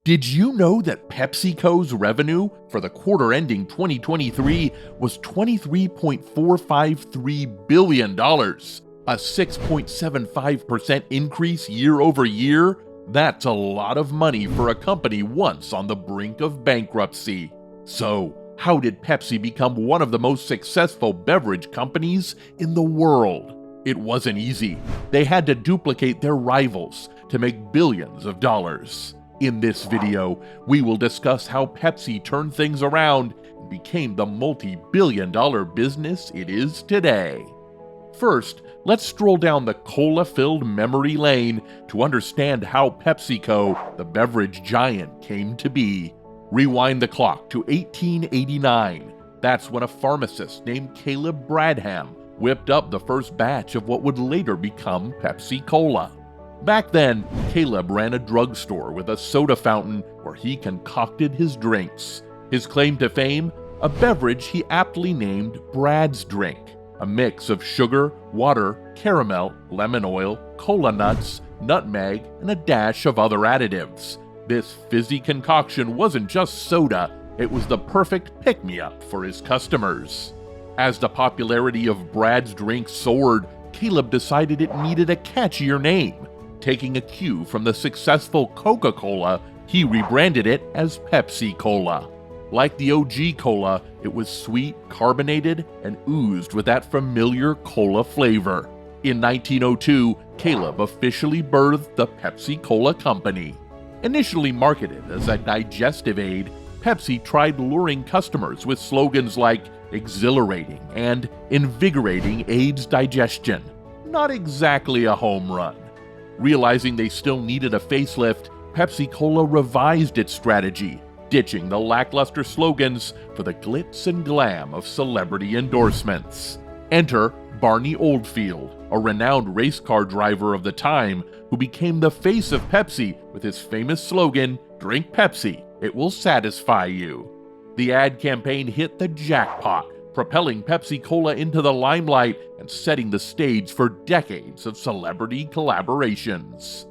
Did you know that PepsiCo's revenue for the quarter ending 2023 was $23.453 billion, a 6.75% increase year over year? That's a lot of money for a company once on the brink of bankruptcy. So, how did Pepsi become one of the most successful beverage companies in the world? It wasn't easy. They had to duplicate their rivals to make billions of dollars. In this video, we will discuss how Pepsi turned things around and became the multi-billion-dollar business it is today. First, let's stroll down the cola-filled memory lane to understand how PepsiCo, the beverage giant, came to be. Rewind the clock to 1889. That's when a pharmacist named Caleb Bradham whipped up the first batch of what would later become Pepsi Cola. Back then, Caleb ran a drugstore with a soda fountain where he concocted his drinks. His claim to fame? A beverage he aptly named Brad's Drink, a mix of sugar, water, caramel, lemon oil, cola nuts, nutmeg, and a dash of other additives. This fizzy concoction wasn't just soda, it was the perfect pick-me-up for his customers. As the popularity of Brad's Drink soared, Caleb decided it needed a catchier name. Taking a cue from the successful Coca-Cola, he rebranded it as Pepsi Cola. Like the OG Cola, it was sweet, carbonated, and oozed with that familiar cola flavor. In 1902, Caleb officially birthed the Pepsi Cola Company. Initially marketed as a digestive aid, Pepsi tried luring customers with slogans like exhilarating and invigorating aids digestion. Not exactly a home run. Realizing they still needed a facelift, Pepsi Cola revised its strategy, ditching the lackluster slogans for the glitz and glam of celebrity endorsements. Enter Barney Oldfield, a renowned race car driver of the time who became the face of Pepsi with his famous slogan, "Drink Pepsi, it will satisfy you." The ad campaign hit the jackpot, propelling Pepsi Cola into the limelight and setting the stage for decades of celebrity collaborations.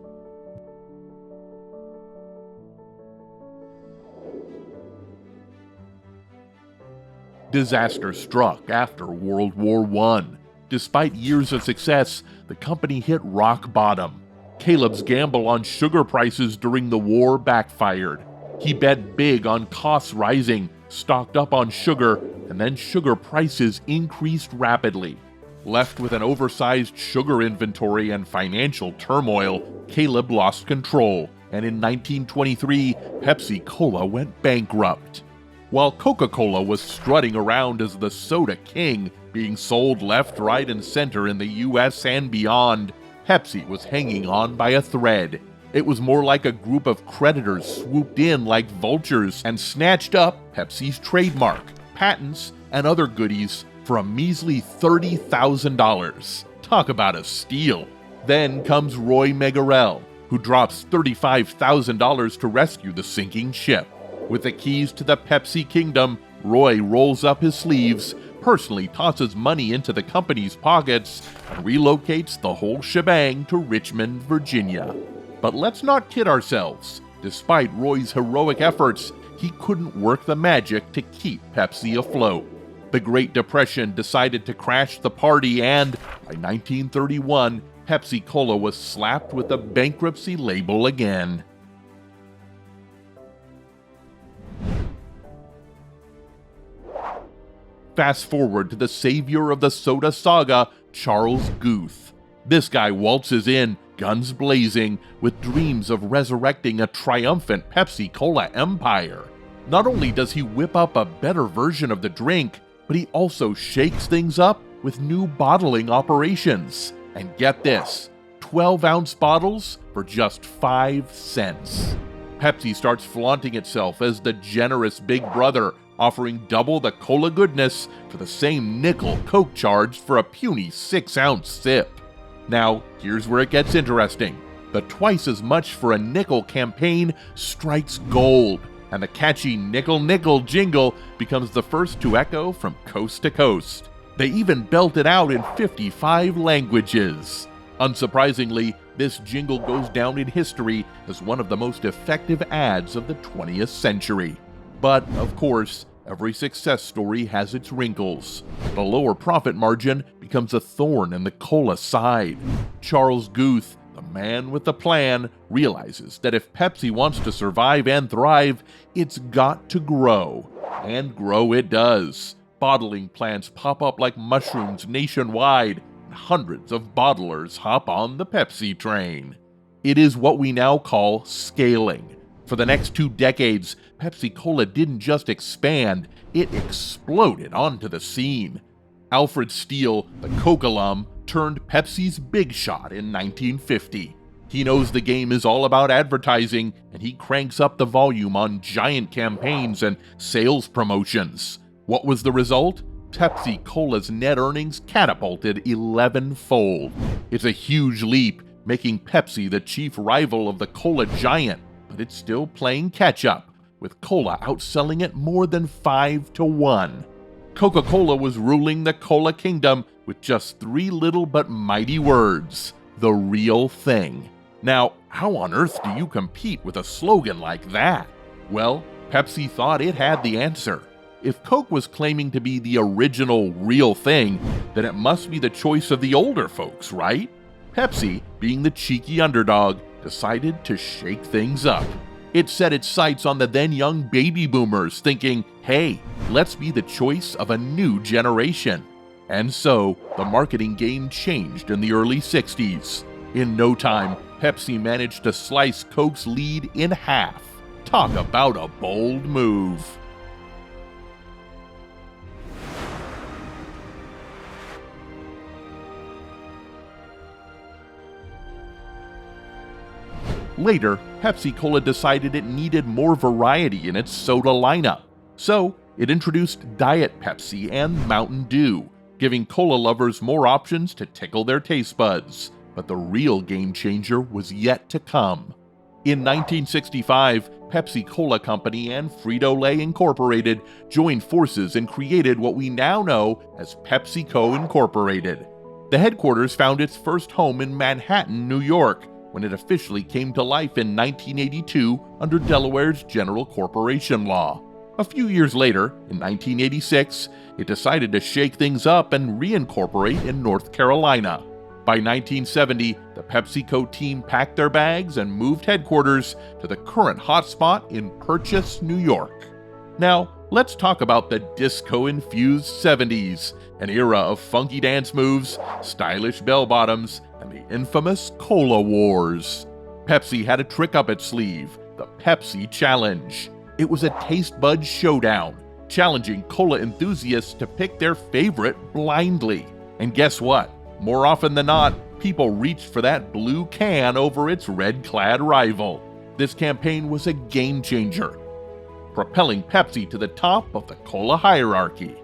Disaster struck after World War I. Despite years of success, the company hit rock bottom. Caleb's gamble on sugar prices during the war backfired. He bet big on costs rising, stocked up on sugar, and then sugar prices increased rapidly. Left with an oversized sugar inventory and financial turmoil, Caleb lost control, and in 1923, Pepsi Cola went bankrupt. While Coca-Cola was strutting around as the soda king, being sold left, right, and center in the US and beyond, Pepsi was hanging on by a thread. It was more like a group of creditors swooped in like vultures and snatched up Pepsi's trademark, patents, and other goodies for a measly $30,000. Talk about a steal. Then comes Roy Megarell, who drops $35,000 to rescue the sinking ship. With the keys to the Pepsi kingdom, Roy rolls up his sleeves, personally tosses money into the company's pockets, and relocates the whole shebang to Richmond, Virginia. But let's not kid ourselves. Despite Roy's heroic efforts, he couldn't work the magic to keep Pepsi afloat. The Great Depression decided to crash the party, and by 1931, Pepsi Cola was slapped with the bankruptcy label again. Fast forward to the savior of the soda saga, Charles Guth. This guy waltzes in, guns blazing, with dreams of resurrecting a triumphant Pepsi Cola empire. Not only does he whip up a better version of the drink, but he also shakes things up with new bottling operations. And get this, 12-ounce bottles for just 5 cents. Pepsi starts flaunting itself as the generous big brother, offering double the cola goodness for the same nickel Coke charged for a puny 6-ounce sip. Now, here's where it gets interesting. The twice as much for a nickel campaign strikes gold, and the catchy nickel nickel jingle becomes the first to echo from coast to coast. They even belt it out in 55 languages. Unsurprisingly, This jingle goes down in history as one of the most effective ads of the 20th century. But, of course, every success story has its wrinkles. The lower profit margin becomes a thorn in the cola side. Charles Guth, the man with the plan, realizes that if Pepsi wants to survive and thrive, it's got to grow. And grow it does. Bottling plants pop up like mushrooms nationwide, and hundreds of bottlers hop on the Pepsi train. It is what we now call scaling. For the next 2 decades, Pepsi Cola didn't just expand, it exploded onto the scene. Alfred Steele, the Coke alum, turned Pepsi's big shot in 1950. He knows the game is all about advertising, and he cranks up the volume on giant campaigns and sales promotions. What was the result? Pepsi Cola's net earnings catapulted 11-fold. It's a huge leap, making Pepsi the chief rival of the cola giant, but it's still playing catch-up, with cola outselling it more than 5-1. Coca-Cola was ruling the cola kingdom with just 3 little but mighty words: the real thing. Now, how on earth do you compete with a slogan like that? Well, Pepsi thought it had the answer. If Coke was claiming to be the original real thing, then it must be the choice of the older folks, right? Pepsi, being the cheeky underdog, decided to shake things up. It set its sights on the then young baby boomers, thinking, hey, let's be the choice of a new generation. And so, the marketing game changed in the early 60s. In no time, Pepsi managed to slice Coke's lead in half. Talk about a bold move. Later, Pepsi Cola decided it needed more variety in its soda lineup. So, it introduced Diet Pepsi and Mountain Dew, giving cola lovers more options to tickle their taste buds. But the real game changer was yet to come. In 1965, Pepsi Cola Company and Frito-Lay Incorporated joined forces and created what we now know as PepsiCo Incorporated. The headquarters found its first home in Manhattan, New York, when it officially came to life in 1982 under Delaware's General Corporation Law. A few years later, in 1986, it decided to shake things up and reincorporate in North Carolina. By 1970, the PepsiCo team packed their bags and moved headquarters to the current hotspot in Purchase, New York. Now, let's talk about the disco-infused 70s, an era of funky dance moves, stylish bell-bottoms, and the infamous Cola Wars. Pepsi had a trick up its sleeve, the Pepsi Challenge. It was a taste bud showdown, challenging cola enthusiasts to pick their favorite blindly. And guess what? More often than not, people reached for that blue can over its red-clad rival. This campaign was a game changer, propelling Pepsi to the top of the cola hierarchy.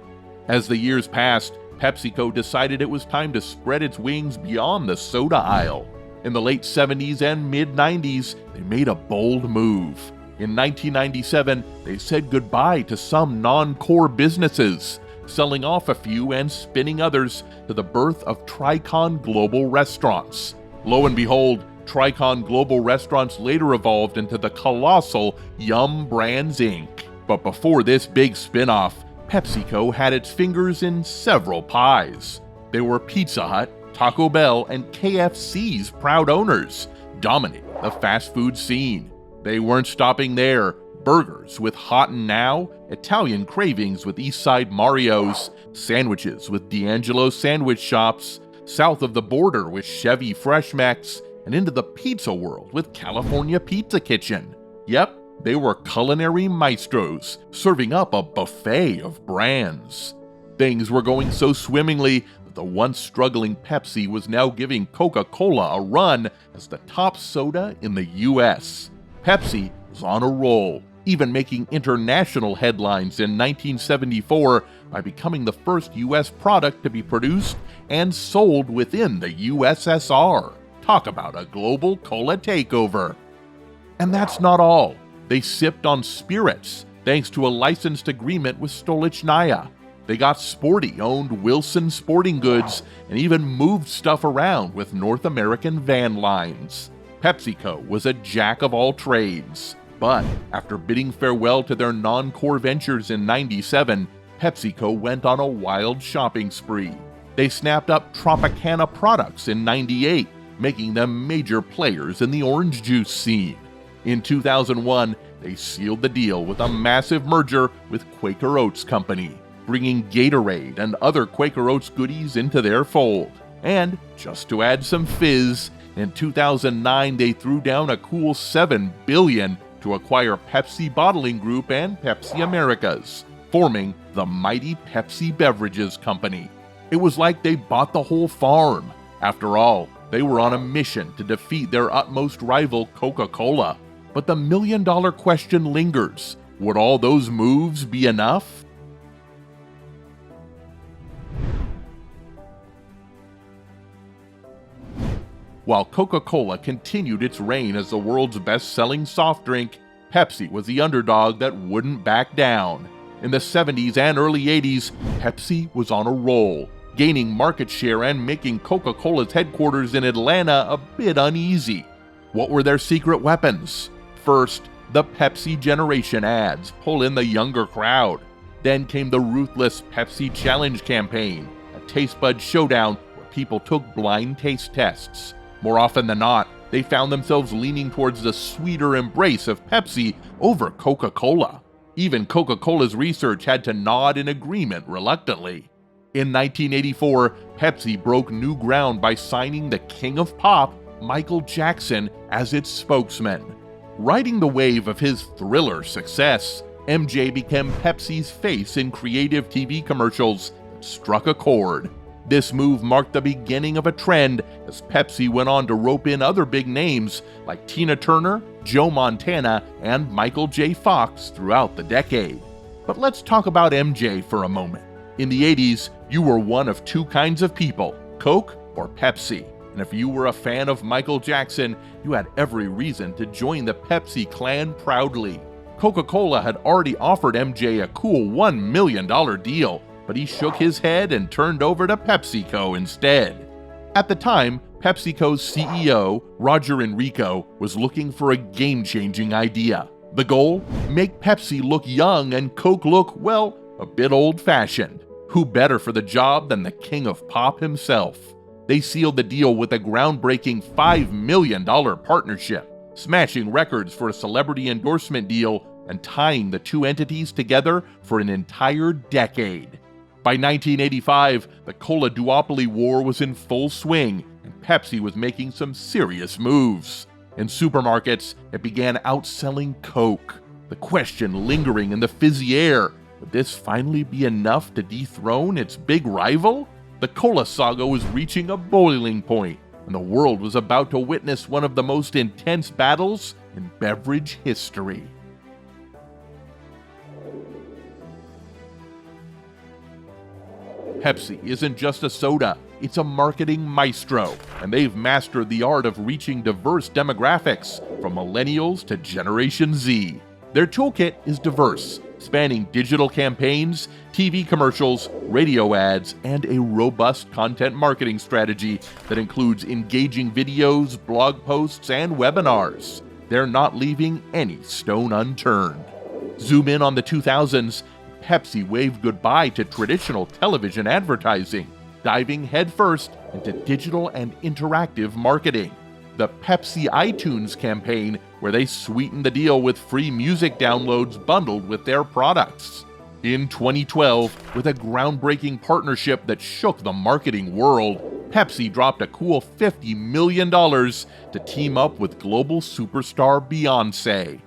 As the years passed, PepsiCo decided it was time to spread its wings beyond the soda aisle. In the late 70s and mid-90s, they made a bold move. In 1997, they said goodbye to some non-core businesses, selling off a few and spinning others to the birth of Tricon Global Restaurants. Lo and behold, Tricon Global Restaurants later evolved into the colossal Yum Brands Inc. But before this big spin-off, PepsiCo had its fingers in several pies. They were Pizza Hut, Taco Bell, and KFC's proud owners, dominating the fast food scene. They weren't stopping there. Burgers with Hot and Now, Italian cravings with Eastside Mario's, sandwiches with D'Angelo's Sandwich Shops, south of the border with Chevy Fresh Mex, and into the pizza world with California Pizza Kitchen. Yep, they were culinary maestros, serving up a buffet of brands. Things were going so swimmingly that the once struggling Pepsi was now giving Coca-Cola a run as the top soda in the U.S. Pepsi was on a roll, even making international headlines in 1974 by becoming the first U.S. product to be produced and sold within the USSR. Talk about a global cola takeover. And that's not all. They sipped on spirits, thanks to a licensed agreement with Stolichnaya. They got sporty, owned Wilson Sporting Goods, and even moved stuff around with North American van lines. PepsiCo was a jack of all trades. But after bidding farewell to their non-core ventures in '97, PepsiCo went on a wild shopping spree. They snapped up Tropicana products in '98, making them major players in the orange juice scene. In 2001, they sealed the deal with a massive merger with Quaker Oats Company, bringing Gatorade and other Quaker Oats goodies into their fold. And just to add some fizz, in 2009 they threw down a cool $7 billion to acquire Pepsi Bottling Group and Pepsi Americas, forming the mighty Pepsi Beverages Company. It was like they bought the whole farm. After all, they were on a mission to defeat their utmost rival Coca-Cola. But the million-dollar question lingers. Would all those moves be enough? While Coca-Cola continued its reign as the world's best-selling soft drink, Pepsi was the underdog that wouldn't back down. In the 70s and early 80s, Pepsi was on a roll, gaining market share and making Coca-Cola's headquarters in Atlanta a bit uneasy. What were their secret weapons? First, the Pepsi Generation ads pull in the younger crowd. Then came the ruthless Pepsi Challenge campaign, a taste bud showdown where people took blind taste tests. More often than not, they found themselves leaning towards the sweeter embrace of Pepsi over Coca-Cola. Even Coca-Cola's research had to nod in agreement reluctantly. In 1984, Pepsi broke new ground by signing the King of Pop, Michael Jackson, as its spokesman. Riding the wave of his Thriller success, MJ became Pepsi's face in creative TV commercials that struck a chord. This move marked the beginning of a trend as Pepsi went on to rope in other big names like Tina Turner, Joe Montana, and Michael J. Fox throughout the decade. But let's talk about MJ for a moment. In the 80s, you were one of two kinds of people, Coke or Pepsi. And if you were a fan of Michael Jackson, you had every reason to join the Pepsi clan proudly. Coca-Cola had already offered MJ a cool $1 million deal, but he shook his head and turned over to PepsiCo instead. At the time, PepsiCo's CEO, Roger Enrico, was looking for a game-changing idea. The goal? Make Pepsi look young and Coke look, well, a bit old-fashioned. Who better for the job than the King of Pop himself? They sealed the deal with a groundbreaking $5 million partnership, smashing records for a celebrity endorsement deal and tying the two entities together for an entire decade. By 1985, the cola duopoly war was in full swing, and Pepsi was making some serious moves. In supermarkets, it began outselling Coke. The question lingering in the fizzy air, would this finally be enough to dethrone its big rival? The cola saga was reaching a boiling point, and the world was about to witness one of the most intense battles in beverage history. Pepsi isn't just a soda, it's a marketing maestro, and they've mastered the art of reaching diverse demographics, from millennials to Generation Z. Their toolkit is diverse, spanning digital campaigns, TV commercials, radio ads, and a robust content marketing strategy that includes engaging videos, blog posts, and webinars. They're not leaving any stone unturned. Zoom in on the 2000s, Pepsi waved goodbye to traditional television advertising, diving headfirst into digital and interactive marketing. The Pepsi iTunes campaign, where they sweetened the deal with free music downloads bundled with their products. In 2012, with a groundbreaking partnership that shook the marketing world, Pepsi dropped a cool $50 million to team up with global superstar Beyoncé.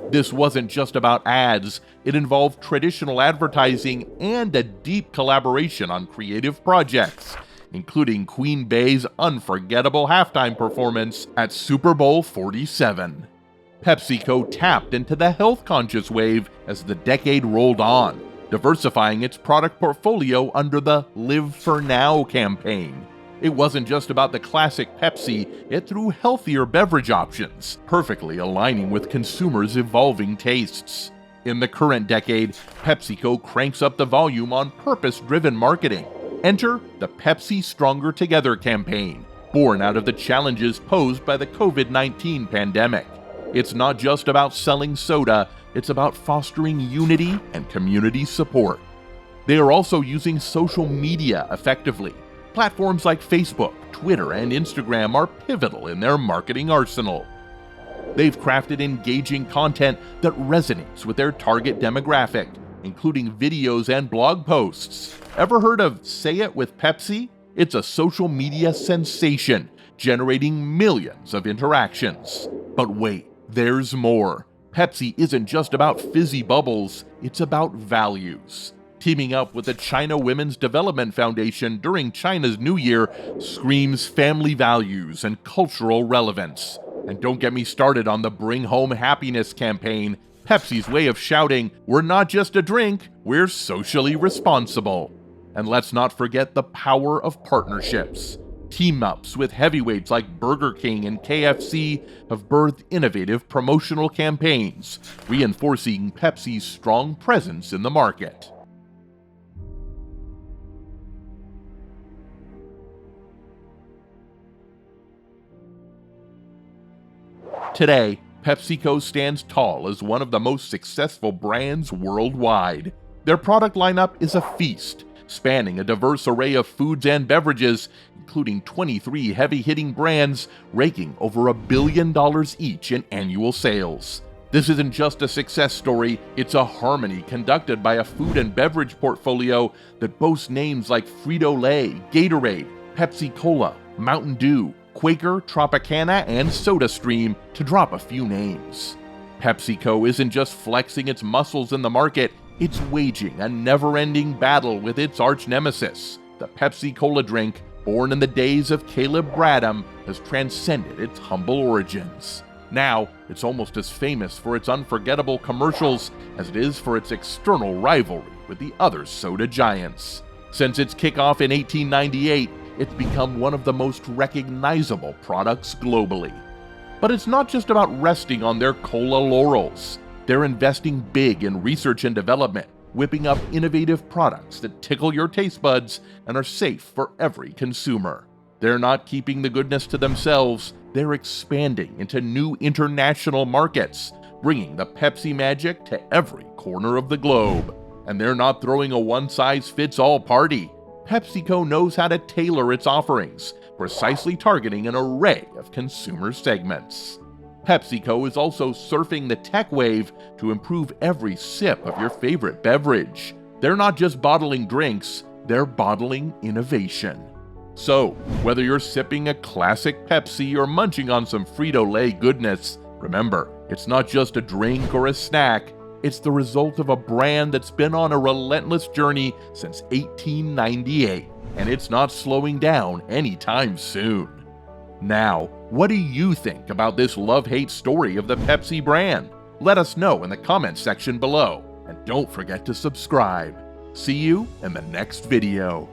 This wasn't just about ads, it involved traditional advertising and a deep collaboration on creative projects, including Queen Bey's unforgettable halftime performance at Super Bowl 47. PepsiCo tapped into the health-conscious wave as the decade rolled on, diversifying its product portfolio under the Live for Now campaign. It wasn't just about the classic Pepsi, it threw healthier beverage options, perfectly aligning with consumers' evolving tastes. In the current decade, PepsiCo cranks up the volume on purpose-driven marketing. Enter the Pepsi Stronger Together campaign, born out of the challenges posed by the COVID-19 pandemic. It's not just about selling soda, it's about fostering unity and community support. They are also using social media effectively. Platforms like Facebook, Twitter, and Instagram are pivotal in their marketing arsenal. They've crafted engaging content that resonates with their target demographic, including videos and blog posts. Ever heard of Say It with Pepsi? It's a social media sensation, generating millions of interactions. But wait, there's more. Pepsi isn't just about fizzy bubbles, it's about values. Teaming up with the China Women's Development Foundation during China's New Year screams family values and cultural relevance. And don't get me started on the Bring Home Happiness campaign, Pepsi's way of shouting, "We're not just a drink, we're socially responsible." And let's not forget the power of partnerships. Team-ups with heavyweights like Burger King and KFC have birthed innovative promotional campaigns, reinforcing Pepsi's strong presence in the market. Today, PepsiCo stands tall as one of the most successful brands worldwide. Their product lineup is a feast, spanning a diverse array of foods and beverages, including 23 heavy-hitting brands, raking over $1 billion each in annual sales. This isn't just a success story, it's a harmony conducted by a food and beverage portfolio that boasts names like Frito-Lay, Gatorade, Pepsi-Cola, Mountain Dew, Quaker, Tropicana, and SodaStream, to drop a few names. PepsiCo isn't just flexing its muscles in the market, it's waging a never-ending battle with its arch-nemesis. The Pepsi-Cola drink, born in the days of Caleb Bradham, has transcended its humble origins. Now, it's almost as famous for its unforgettable commercials as it is for its external rivalry with the other soda giants. Since its kickoff in 1898, it's become one of the most recognizable products globally. But it's not just about resting on their cola laurels. They're investing big in research and development, whipping up innovative products that tickle your taste buds and are safe for every consumer. They're not keeping the goodness to themselves, they're expanding into new international markets, bringing the Pepsi magic to every corner of the globe. And they're not throwing a one-size-fits-all party. PepsiCo knows how to tailor its offerings, precisely targeting an array of consumer segments. PepsiCo is also surfing the tech wave to improve every sip of your favorite beverage. They're not just bottling drinks, they're bottling innovation. So, whether you're sipping a classic Pepsi or munching on some Frito-Lay goodness, remember, it's not just a drink or a snack, it's the result of a brand that's been on a relentless journey since 1898, and it's not slowing down anytime soon. Now, what do you think about this love-hate story of the Pepsi brand? Let us know in the comments section below, and don't forget to subscribe. See you in the next video.